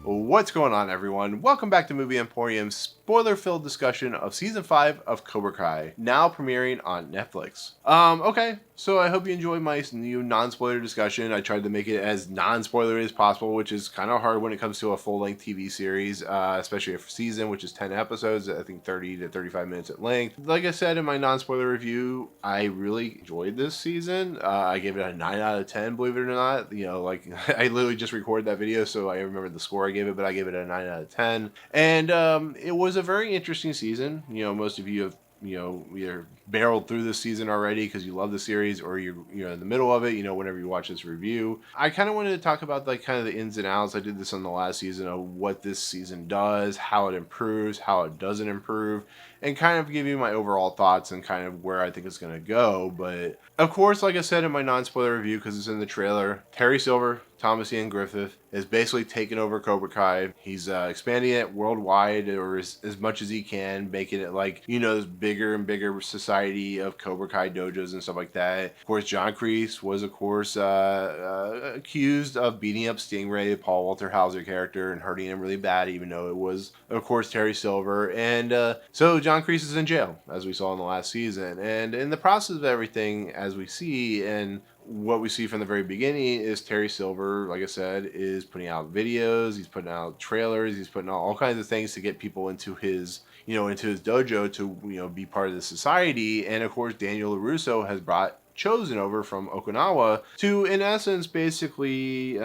What's going on, everyone? Welcome back to Movie Emporium's spoiler-filled discussion of Season 5 of Cobra Kai, now premiering on Netflix. Okay, so I hope you enjoyed my new non-spoiler discussion. I tried to make it as non-spoilery as possible, which is kind of hard when it comes to a full-length TV series, especially a season, which is 10 episodes, I think 30 to 35 minutes at length. Like I said in my non-spoiler review, I really enjoyed this season. I gave it a 9 out of 10, believe it or not. I literally just recorded that video, so I remember the score I gave it, but I gave it a 9 out of 10. And it was a very interesting season. Most of you have either barreled through this season already because you love the series, or you're in the middle of it, whenever you watch this review. I kind of wanted to talk about kind of the ins and outs. I did this on the last season of what this season does, how it improves, how it doesn't improve, and kind of give you my overall thoughts and kind of where I think it's going to go. But of course, like I said in my non-spoiler review, because it's in the trailer, Terry Silver, Thomas Ian Griffith, is basically taking over Cobra Kai. He's expanding it worldwide, or as much as he can, making it like, this bigger and bigger society of Cobra Kai dojos and stuff like that. Of course, John Kreese was, of course, accused of beating up Stingray, Paul Walter Hauser character, and hurting him really bad, even though it was, of course, Terry Silver. And so John Kreese is in jail, as we saw in the last season. And in the process of everything, as we see, and what we see from the very beginning, is Terry Silver, like I said, is putting out videos, he's putting out trailers, he's putting out all kinds of things to get people into his dojo to, be part of the society. And of course, Daniel LaRusso has brought Chosen over from Okinawa to, in essence, basically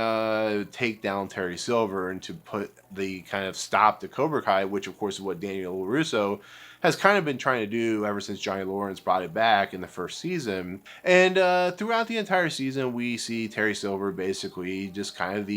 take down Terry Silver and to put the kind of stop to Cobra Kai, which of course is what Daniel LaRusso has kind of been trying to do ever since Johnny Lawrence brought it back in the first season. And throughout the entire season, we see Terry Silver basically just kind of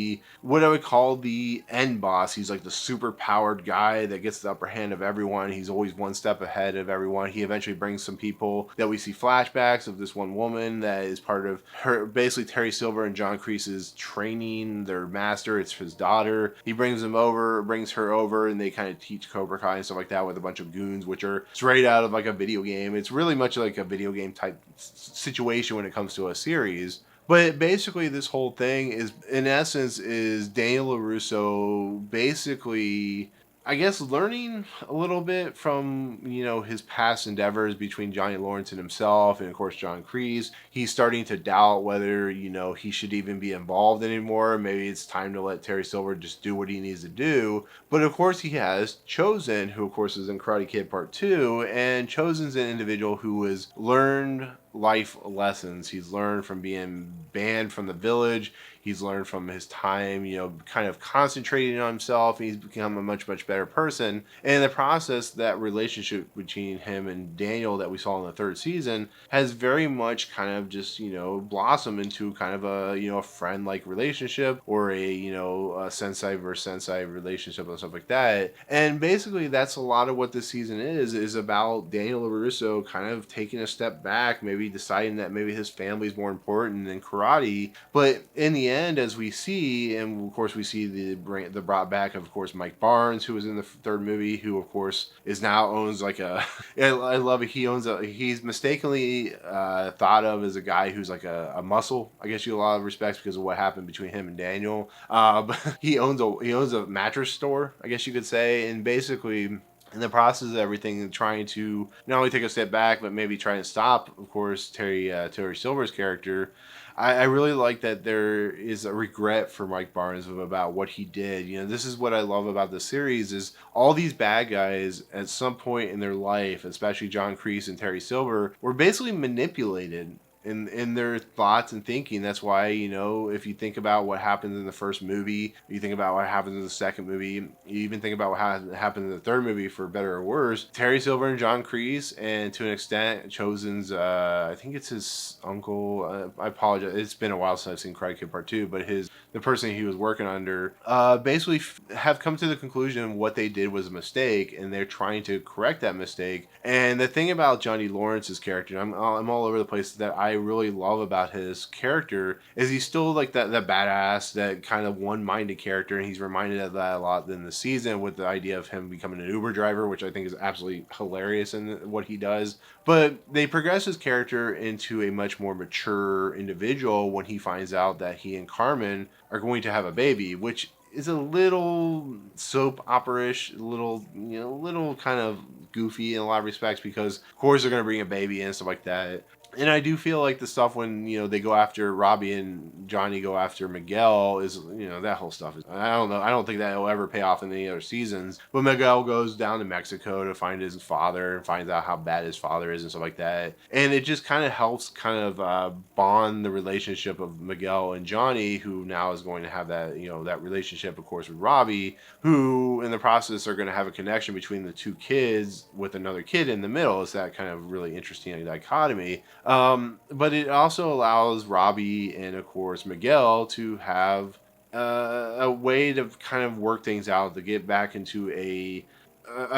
what I would call the end boss. He's like the super powered guy that gets the upper hand of everyone. He's always one step ahead of everyone. He eventually brings some people that we see flashbacks of this one woman that is part of her, basically Terry Silver and John Kreese's training, their master. It's his daughter. He brings her over, and they kind of teach Cobra Kai and stuff like that with a bunch of goons, which are straight out of like a video game. It's really much like a video game type situation when it comes to a series. But basically, this whole thing is, in essence, is Daniel LaRusso basically, I guess, learning a little bit from, his past endeavors between Johnny Lawrence and himself, and of course John Kreese. He's starting to doubt whether, he should even be involved anymore. Maybe it's time to let Terry Silver just do what he needs to do. But of course he has Chosen, who of course is in Karate Kid Part 2, and Chosen's an individual who has learned life lessons. He's learned from being banned from the village. He's learned from his time, kind of concentrating on himself. He's become a much, much better person. And in the process, that relationship between him and Daniel that we saw in the third season has very much kind of just, blossomed into kind of a friend-like relationship, or a sensei versus sensei relationship and stuff like that. And basically, that's a lot of what this season is about Daniel LaRusso kind of taking a step back, maybe deciding that maybe his family is more important than karate. But in the end, as we see, and of course we see the brought back of course Mike Barnes, who was in the third movie, who of course is now owns like a I love it, he's mistakenly thought of as a guy who's like a muscle, I guess, you a lot of respects because of what happened between him and Daniel. But he owns a mattress store, I guess you could say. And basically, in the process of everything, trying to not only take a step back, but maybe try and stop, of course, Terry Silver's character. I really like that there is a regret for Mike Barnes about what he did. This is what I love about the series, is all these bad guys at some point in their life, especially John Kreese and Terry Silver, were basically manipulated in their thoughts and thinking. That's why, if you think about what happens in the first movie, you think about what happens in the second movie, you even think about what happened in the third movie, for better or worse, Terry Silver and John Kreese, and to an extent, Chosen's, I think it's his uncle, I apologize, it's been a while since I've seen Karate Kid Part 2, but the person he was working under, basically have come to the conclusion what they did was a mistake, and they're trying to correct that mistake. And the thing about Johnny Lawrence's character, I'm all over the place, that I really love about his character is he's still like that badass, that kind of one-minded character, and he's reminded of that a lot in the season with the idea of him becoming an Uber driver, which I think is absolutely hilarious in what he does. But they progress his character into a much more mature individual when he finds out that he and Carmen are going to have a baby, which is a little soap opera-ish, little kind of goofy in a lot of respects because of course they're gonna bring a baby in and stuff like that. And I do feel like the stuff when they go after Robbie and Johnny go after Miguel is that whole stuff is, I don't know, I don't think that will ever pay off in any other seasons. But Miguel goes down to Mexico to find his father and finds out how bad his father is and stuff like that. And it just kind of helps kind of bond the relationship of Miguel and Johnny, who now is going to have that that relationship, of course, with Robbie, who in the process are going to have a connection between the two kids with another kid in the middle. It's that kind of really interesting dichotomy. But it also allows Robbie and, of course, Miguel to have a way to kind of work things out to get back into a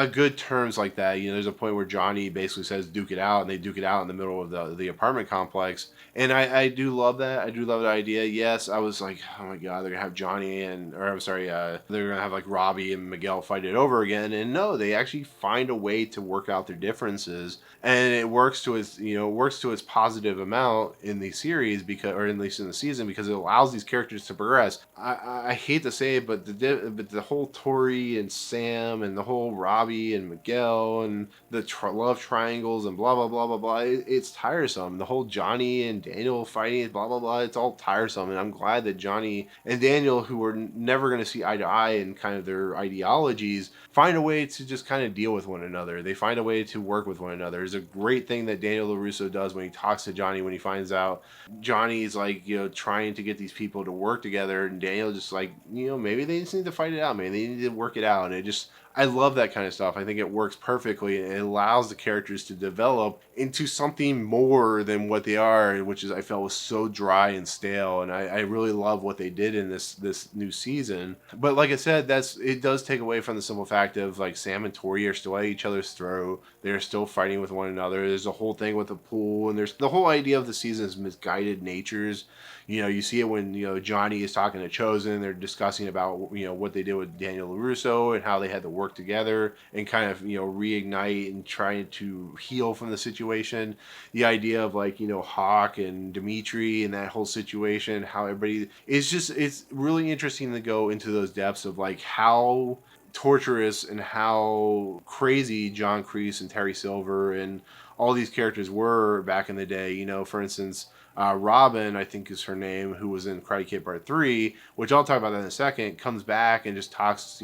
good terms like that. There's a point where Johnny basically says duke it out, and they duke it out in the middle of the apartment complex. And I do love that. I do love the idea. Yes, I was like, oh my god, they're gonna have Johnny or I'm sorry, they're gonna have like Robbie and Miguel fight it over again. And no, they actually find a way to work out their differences, and it works to its positive amount in the series because, or at least in the season, because it allows these characters to progress. I hate to say it, but the whole Tori and Sam and the whole Robbie and Miguel and the love triangles and blah blah blah blah blah. It's tiresome. The whole Johnny and Daniel fighting, blah blah blah. It's all tiresome, and I'm glad that Johnny and Daniel, who were never going to see eye to eye in kind of their ideologies, find a way to just kind of deal with one another. They find a way to work with one another. There's a great thing that Daniel LaRusso does when he talks to Johnny, when he finds out Johnny's like trying to get these people to work together, and Daniel just like maybe they just need to fight it out, maybe they need to work it out, and it just, I love that kind of stuff. I think it works perfectly, and it allows the characters to develop into something more than what they are, which is, I felt, was so dry and stale. And I really love what they did in this new season. But like I said, it does take away from the simple fact of like Sam and Tori are still at each other's throat. They're still fighting with one another. There's a whole thing with the pool, and there's the whole idea of the season is misguided natures. You see it when Johnny is talking to Chosen. They're discussing about what they did with Daniel LaRusso and how they had to work together and kind of reignite and trying to heal from the situation. The idea of like Hawk and Dimitri and that whole situation, how everybody, it's really interesting to go into those depths of like how torturous and how crazy John Kreese and Terry Silver and all these characters were back in the day. For instance, Robin, I think is her name, who was in Karate Kid Part 3, which I'll talk about that in a second, comes back and just talks,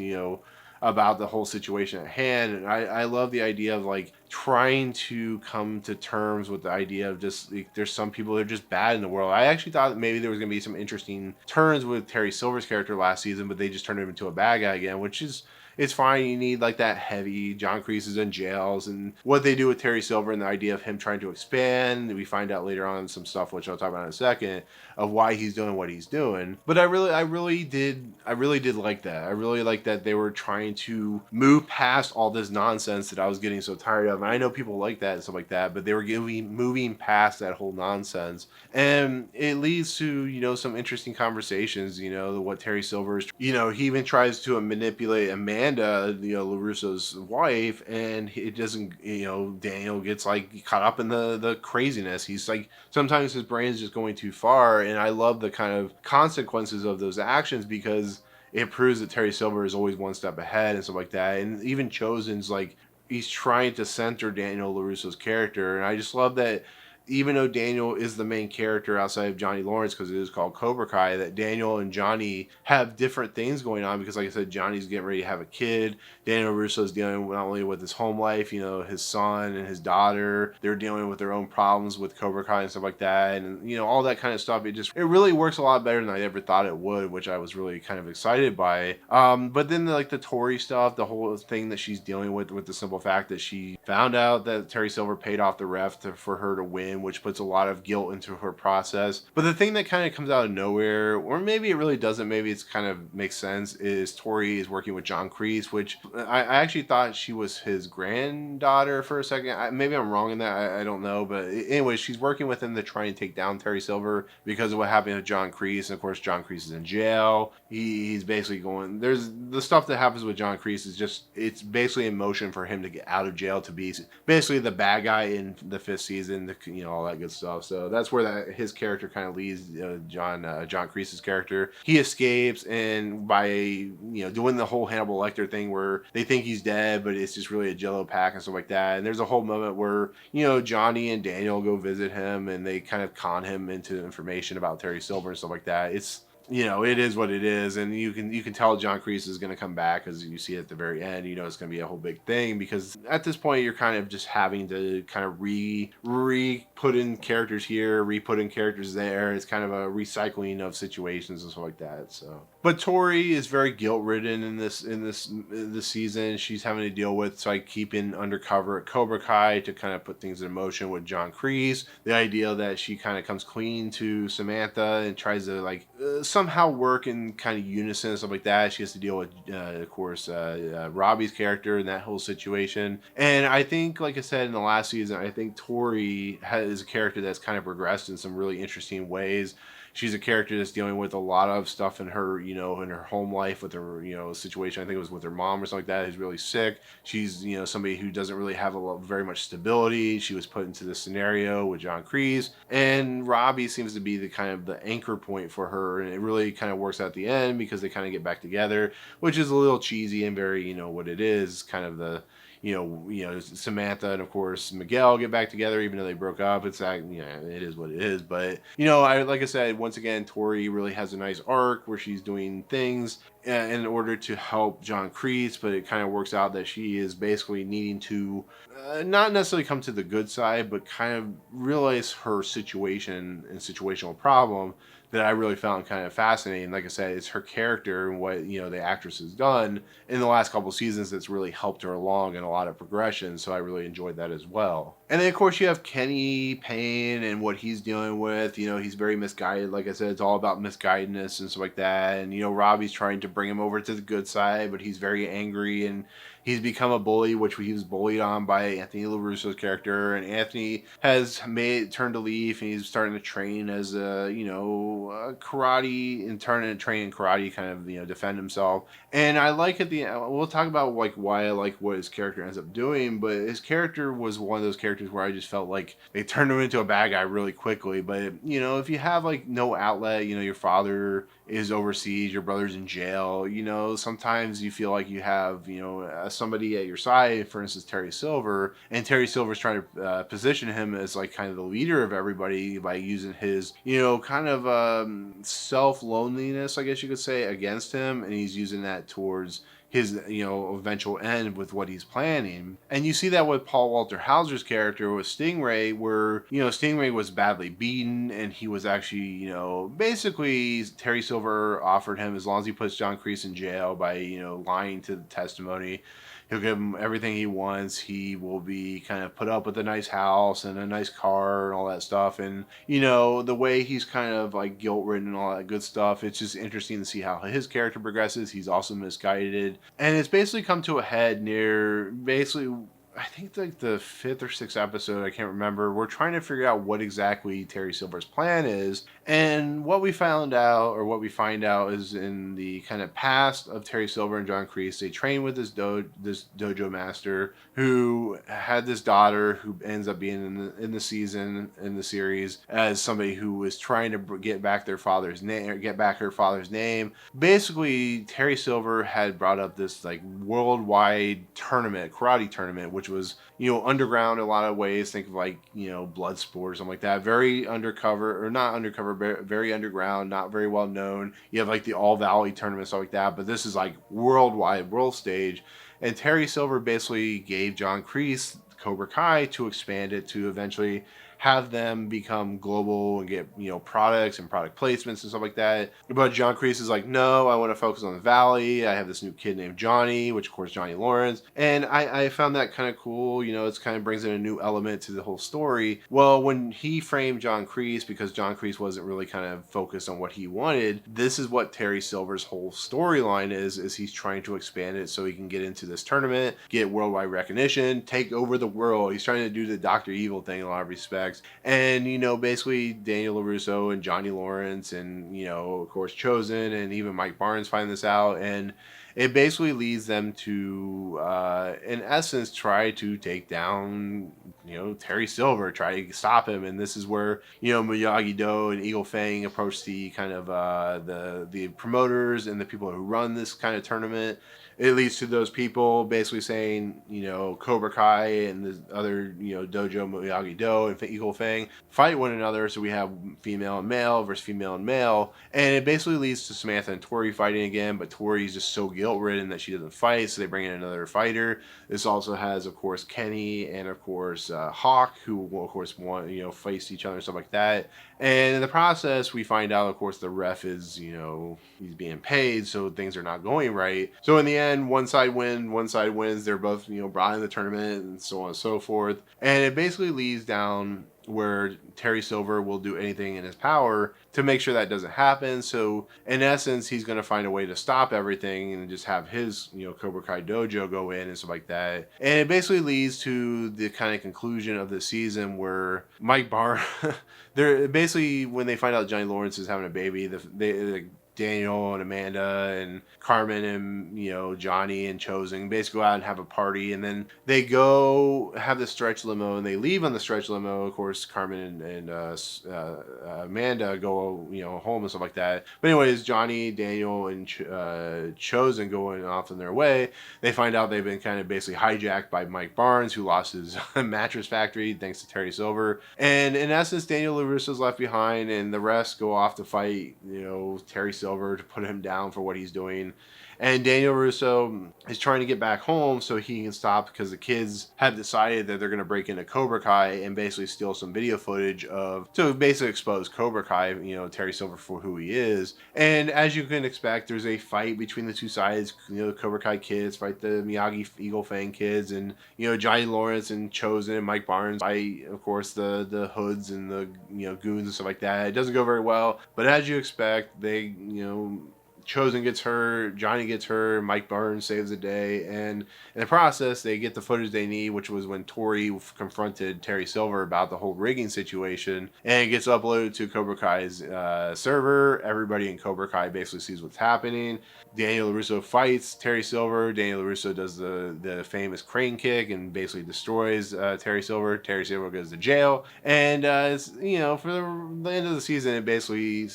about the whole situation at hand. And I love the idea of like trying to come to terms with the idea of just like, there's some people that are just bad in the world. I actually thought that maybe there was going to be some interesting turns with Terry Silver's character last season, but they just turned him into a bad guy again, which is, it's fine. You need like that heavy John Kreese is in jails, and what they do with Terry Silver and the idea of him trying to expand. We find out later on some stuff, which I'll talk about in a second, of why he's doing what he's doing. But I really did like that. I really like that they were trying to move past all this nonsense that I was getting so tired of. And I know people like that and stuff like that, but they were moving past that whole nonsense, and it leads to some interesting conversations. What Terry Silver's, he even tries to manipulate Amanda, LaRusso's wife, and it doesn't, Daniel gets like caught up in the craziness. He's like, sometimes his brain is just going too far, and I love the kind of consequences of those actions because it proves that Terry Silver is always one step ahead and stuff like that. And even Chosen's like, he's trying to center Daniel LaRusso's character, and I just love that even though Daniel is the main character outside of Johnny Lawrence, because it is called Cobra Kai, that Daniel and Johnny have different things going on, because like I said, Johnny's getting ready to have a kid. Daniel Russo's dealing not only with his home life, his son and his daughter. They're dealing with their own problems with Cobra Kai and stuff like that, and all that kind of stuff. It really works a lot better than I ever thought it would, which I was really kind of excited by. But then the Tori stuff, the whole thing that she's dealing with the simple fact that she found out that Terry Silver paid off the ref for her to win, which puts a lot of guilt into her process. But the thing that kind of comes out of nowhere, or maybe it really doesn't, maybe it's kind of makes sense, is Tori is working with John Kreese, which I actually thought she was his granddaughter for a second. Maybe I'm wrong in that. I don't know. But anyway, she's working with him to try and take down Terry Silver because of what happened with John Kreese. And of course, John Kreese is in jail. He's basically going, there's the stuff that happens with John Kreese is just, it's basically in motion for him to get out of jail, to be basically the bad guy in the 5th season, all that good stuff. So that's where his character kind of leads John Kreese's character. He escapes, and by doing the whole Hannibal Lecter thing where they think he's dead, but it's just really a Jello pack and stuff like that. And there's a whole moment where Johnny and Daniel go visit him, and they kind of con him into information about Terry Silver and stuff like that. It's it is what it is, and you can tell John Kreese is going to come back, as you see at the very end. It's going to be a whole big thing, because at this point you're kind of just having to kind of re put in characters here, re-put in characters there. It's kind of a recycling of situations and stuff like that. So, but Tori is very guilt-ridden in this season. She's having to deal with keeping undercover at Cobra Kai to kind of put things in motion with John Kreese. The idea that she kind of comes clean to Samantha and tries to somehow work in kind of unison and stuff like that. She has to deal with, of course, Robbie's character and that whole situation. And I think, like I said in the last season, I think Tori is a character that's kind of progressed in some really interesting ways. She's a character that's dealing with a lot of stuff in her, in her home life with her, situation. I think it was with her mom or something like that, who's really sick. She's, somebody who doesn't really have very much stability. She was put into this scenario with John Kreese, and Robbie seems to be the anchor point for her, and it really kind of works out at the end because they kind of get back together, which is a little cheesy and very, what it is, kind of the Samantha and of course Miguel get back together even though they broke up. It's it is what it is. But like I said, once again, Tori really has a nice arc where she's doing things in order to help John Kreese, but it kind of works out that she is basically needing to not necessarily come to the good side, but kind of realize her situation and situational problem that I really found kind of fascinating. Like I said, it's her character and what the actress has done in the last couple seasons that's really helped her along in a lot of progression. So I really enjoyed that as well. And then of course you have Kenny Payne and what he's dealing with. He's very misguided. Like I said, it's all about misguidedness and stuff like that. And Robbie's trying to bring him over to the good side, but he's very angry and he's become a bully, which he was bullied on by Anthony LaRusso's character. And Anthony has turned a leaf, and he's starting to train as a karate and train in karate, kind of defend himself. And I like at the end, we'll talk about why I like what his character ends up doing, but his character was one of those characters where I just felt like they turned him into a bad guy really quickly. But if you have no outlet, your father is overseas, your brother's in jail, sometimes you feel like you have somebody at your side, for instance Terry Silver, and Terry Silver's trying to position him as kind of the leader of everybody by using his kind of self-loneliness, I guess you could say, against him, and he's using that towards his eventual end with what he's planning. And you see that with Paul Walter Hauser's character with Stingray, where Stingray was badly beaten, and he was actually basically Terry Silver offered him, as long as he puts John Kreese in jail by lying to the testimony, he'll give him everything he wants. He will be kind of put up with a nice house and a nice car and all that stuff. And, the way he's kind of guilt-ridden and all that good stuff, it's just interesting to see how his character progresses. He's also misguided. And it's basically come to a head near I think the 5th or 6th episode, I can't remember. We're trying to figure out what exactly Terry Silver's plan is. And what we find out is in the kind of past of Terry Silver and John Kreese, they train with this dojo master who had this daughter who ends up being in the series as somebody who was trying to get back her father's name. Basically, Terry Silver had brought up this worldwide karate tournament, which was underground in a lot of ways. Think of Bloodsport or something like that. Very undercover, or not undercover, very underground, not very well known. You have the All Valley tournament, stuff like that, but this is worldwide, world stage. And Terry Silver basically gave John Kreese Cobra Kai to expand it to eventually have them become global and get products and product placements and stuff like that. But John Kreese is no, I want to focus on the Valley. I have this new kid named Johnny, which of course Johnny Lawrence, and I found that kind of cool. It's kind of brings in a new element to the whole story. Well, when he framed John Kreese, because John Kreese wasn't really kind of focused on what he wanted, this is what Terry Silver's whole storyline is he's trying to expand it so he can get into this tournament, get worldwide recognition, take over the world. He's trying to do the Dr. Evil thing in a lot of respects. contracts. And, basically Daniel LaRusso and Johnny Lawrence and, of course, Chosen and even Mike Barnes find this out. And it basically leads them to, in essence, try to take down, Terry Silver, try to stop him. And this is where, Miyagi-Do and Eagle Fang approach the kind of the promoters and the people who run this kind of tournament. It leads to those people basically saying, Cobra Kai and the other, Dojo Miyagi-Do and Eagle Fang fight one another. So we have female and male versus female and male. And it basically leads to Samantha and Tori fighting again. But Tori's just so guilt-ridden that she doesn't fight. So they bring in another fighter. This also has, of course, Kenny and, of course, Hawk, who will, of course, want, face each other and stuff like that. And in the process, we find out, of course, the ref is, he's being paid, so things are not going right. So in the end, one side wins. They're both, brought in the tournament and so on and so forth. And it basically leads down where Terry Silver will do anything in his power to make sure that doesn't happen. So in essence, he's going to find a way to stop everything and just have his, Cobra Kai dojo go in and stuff like that. And it basically leads to the kind of conclusion of the season where Mike Barr, they're basically, when they find out Johnny Lawrence is having a baby, Daniel and Amanda and Carmen and, Johnny and Chosen basically go out and have a party. And then they go have the stretch limo and they leave on the stretch limo. Of course, Carmen and Amanda go, home and stuff like that. But anyways, Johnny, Daniel, and Chosen going off on their way. They find out they've been kind of basically hijacked by Mike Barnes, who lost his mattress factory thanks to Terry Silver. And in essence, Daniel LaRusso's left behind and the rest go off to fight, Terry Silver to put him down for what he's doing. And Daniel Russo is trying to get back home so he can stop because the kids have decided that they're going to break into Cobra Kai and basically steal some video footage to basically expose Cobra Kai, Terry Silver for who he is. And as you can expect, there's a fight between the two sides. The Cobra Kai kids fight the Miyagi Eagle Fang kids, and Johnny Lawrence and Chosen and Mike Barnes fight, of course, the hoods and the goons and stuff like that. It doesn't go very well, but as you expect, they Chosen gets hurt, Johnny gets hurt, Mike Barnes saves the day, and in the process, they get the footage they need, which was when Tori confronted Terry Silver about the whole rigging situation, and it gets uploaded to Cobra Kai's server. Everybody in Cobra Kai basically sees what's happening. Daniel LaRusso fights Terry Silver. Daniel LaRusso does the famous crane kick and basically destroys Terry Silver. Terry Silver goes to jail, and it's, for the end of the season, it basically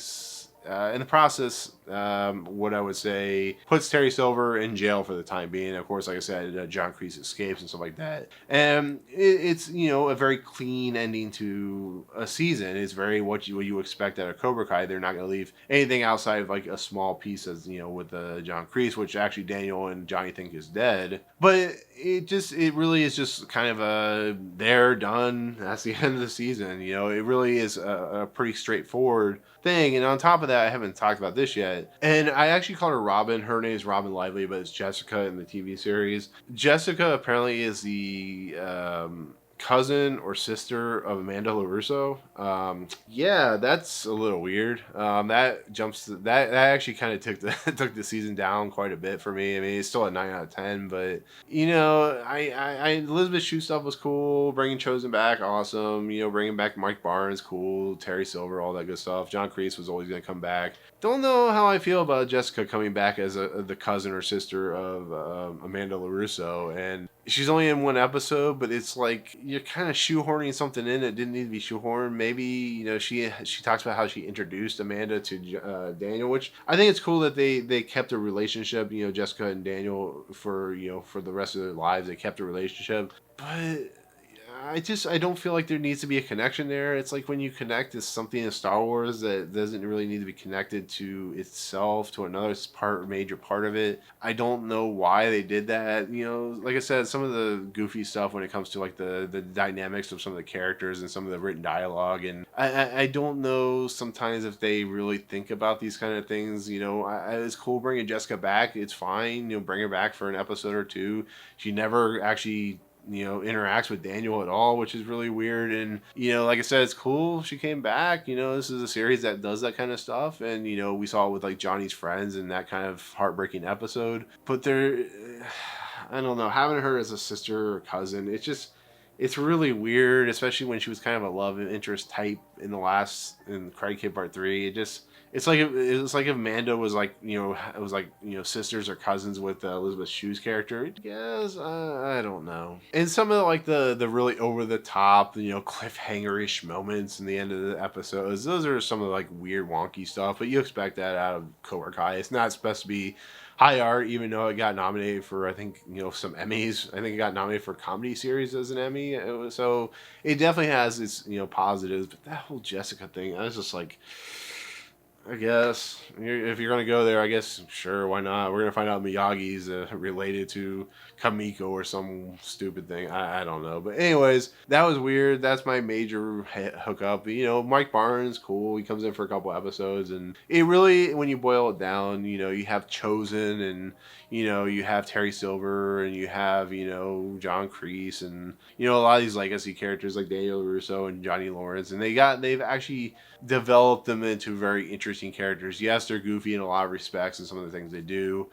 in the process, what I would say puts Terry Silver in jail for the time being. Of course, like I said, John Kreese escapes and stuff like that. And it's a very clean ending to a season. It's very what you expect out of Cobra Kai. They're not going to leave anything outside of like a small piece, as with John Kreese, which actually Daniel and Johnny think is dead. But it really is just kind of they're done. That's the end of the season. It really is a pretty straightforward thing. And on top of that, I haven't talked about this yet, and I actually call her Robin. Her name is Robin Lively, but it's Jessica in the TV series. Jessica apparently is the cousin or sister of Amanda LaRusso. Yeah, that's a little weird. That actually kind of took the season down quite a bit for me. I mean, it's still a 9 out of 10, but I Elizabeth Shue stuff was cool. Bringing Chosen back, awesome. Bringing back Mike Barnes, cool. Terry Silver, all that good stuff. John Kreese was always going to come back. Don't know how I feel about Jessica coming back as the cousin or sister of Amanda LaRusso, and she's only in one episode, but it's like you're kind of shoehorning something in that didn't need to be shoehorned. Maybe she talks about how she introduced Amanda to Daniel, which I think it's cool that they kept a relationship. Jessica and Daniel for the rest of their lives, they kept a relationship, but I don't feel like there needs to be a connection there. It's like when you connect to something in Star Wars that doesn't really need to be connected to itself, to another major part of it. I don't know why they did that. Like I said, some of the goofy stuff when it comes to like the dynamics of some of the characters and some of the written dialogue, and I don't know sometimes if they really think about these kind of things. It's cool bringing Jessica back. It's fine. Bring her back for an episode or two. She never actually interacts with Daniel at all, which is really weird. And like I said, it's cool she came back. This is a series that does that kind of stuff, and we saw it with like Johnny's friends and that kind of heartbreaking episode. But I don't know, having her as a sister or cousin, it's really weird, especially when she was kind of a love interest type in Karate Kid Part 3. It's like if Mando was like, it was like, sisters or cousins with Elizabeth Shue's character. Yes, I don't know. And some of like the really over the top, cliffhanger-ish moments in the end of the episodes, those are some of the like weird wonky stuff, but you expect that out of Cobra Kai. It's not supposed to be high art, even though it got nominated for, I think, some Emmys. I think it got nominated for comedy series as an Emmy. So it definitely has its, positives, but that whole Jessica thing, I was just like, I guess if you're gonna go there, I guess sure, why not? We're gonna find out Miyagi's related to Kamiko or some stupid thing. I don't know, but anyways, that was weird. That's my major hookup. Mike Barnes, cool. He comes in for a couple episodes, and it really, when you boil it down, you have Chosen, and you have Terry Silver, and you have John Kreese, and a lot of these legacy characters like Daniel Russo and Johnny Lawrence, and they've actually developed them into very interesting characters. Yes, they're goofy in a lot of respects and some of the things they do,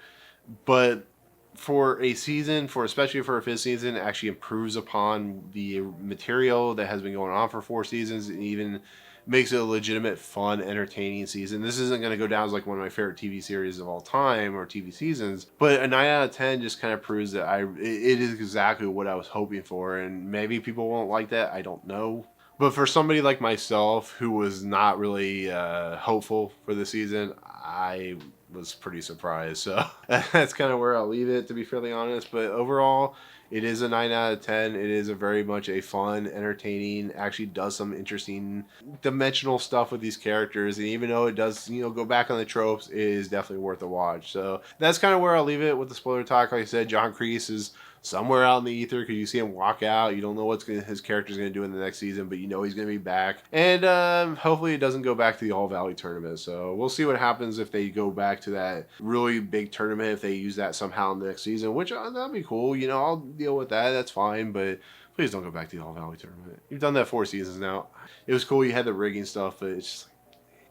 but for a season, especially for a fifth season, it actually improves upon the material that has been going on for 4 seasons, and even makes it a legitimate, fun, entertaining season. This isn't going to go down as like one of my favorite TV series of all time or TV seasons, but a 9 out of 10 just kind of proves that it is exactly what I was hoping for, and maybe people won't like that. I don't know. But for somebody like myself who was not really hopeful for the season, I was pretty surprised. So that's kind of where I'll leave it, to be fairly honest. But overall, it is a 9 out of 10. It is a very much a fun, entertaining, actually does some interesting dimensional stuff with these characters. And even though it does, go back on the tropes, it is definitely worth a watch. So that's kind of where I'll leave it with the spoiler talk. Like I said, John Kreese is somewhere out in the ether because you see him walk out. You don't know what his character's going to do in the next season, but he's going to be back. And hopefully it doesn't go back to the All Valley tournament. So we'll see what happens if they go back to that really big tournament, if they use that somehow in the next season, which that'd be cool. I'll deal with that. That's fine. But please don't go back to the All Valley tournament. You've done that 4 seasons now. It was cool. You had the rigging stuff, but it's just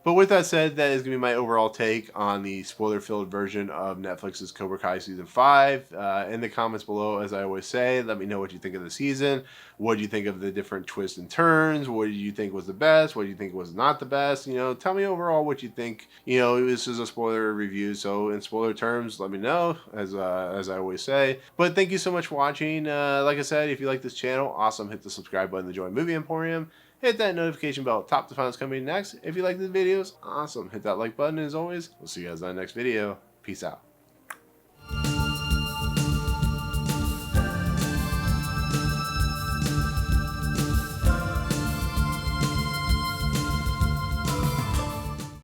But with that said, that is going to be my overall take on the spoiler-filled version of Netflix's Cobra Kai Season 5. In the comments below, as I always say, let me know what you think of the season. What do you think of the different twists and turns? What did you think was the best? What do you think was not the best? Tell me overall what you think. This is a spoiler review, so in spoiler terms, let me know, as I always say. But thank you so much for watching. Like I said, if you like this channel, awesome. Hit the subscribe button to join Movie Emporium. Hit that notification bell top to find what's coming next. If you like these videos, awesome. Hit that like button. As always, we'll see you guys on the next video. Peace out.